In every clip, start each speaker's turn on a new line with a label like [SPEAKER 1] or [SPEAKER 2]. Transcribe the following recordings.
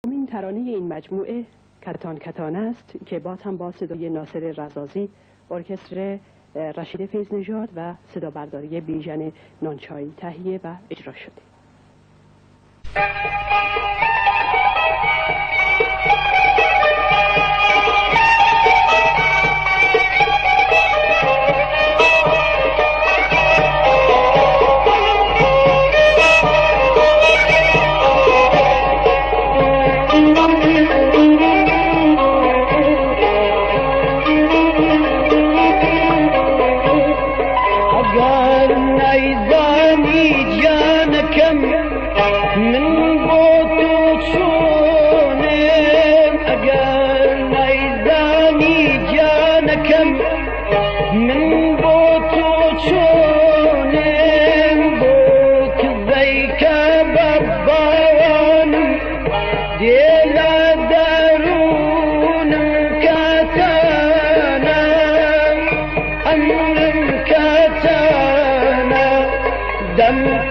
[SPEAKER 1] این ترانه این مجموعه کتان کتان است که باز هم با صدای ناصر رزازی، ارکستر رشید فیض‌نژاد و صدا برداری بیژن نانچایی تهیه و اجرا شده.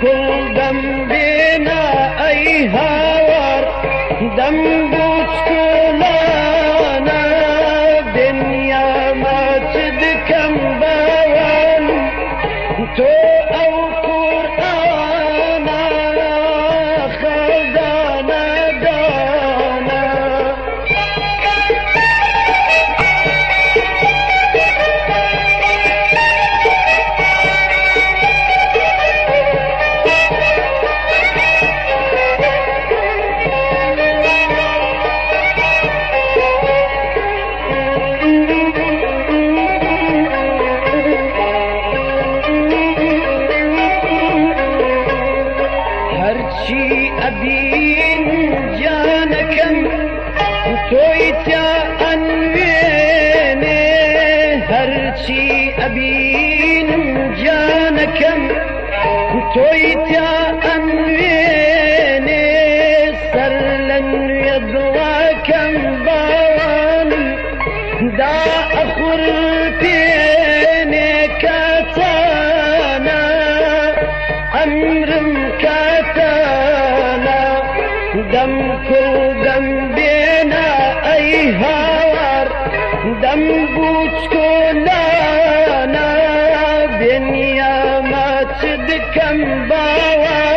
[SPEAKER 2] كل دم بينا أي هوار دم بوشكولانا دنيا ما تدكم بوان تو أو قرآنا خلدانا دانا أبين جانكم تويتا أنويني هرشي أبين جانكم تويتا أنويني سرلن يدواكم بوان دا أخر بيني كاتانا أمرم كاتانا دم كل دم بينا أي هوار دم بوشكولانا دنيا ما تدكم باوار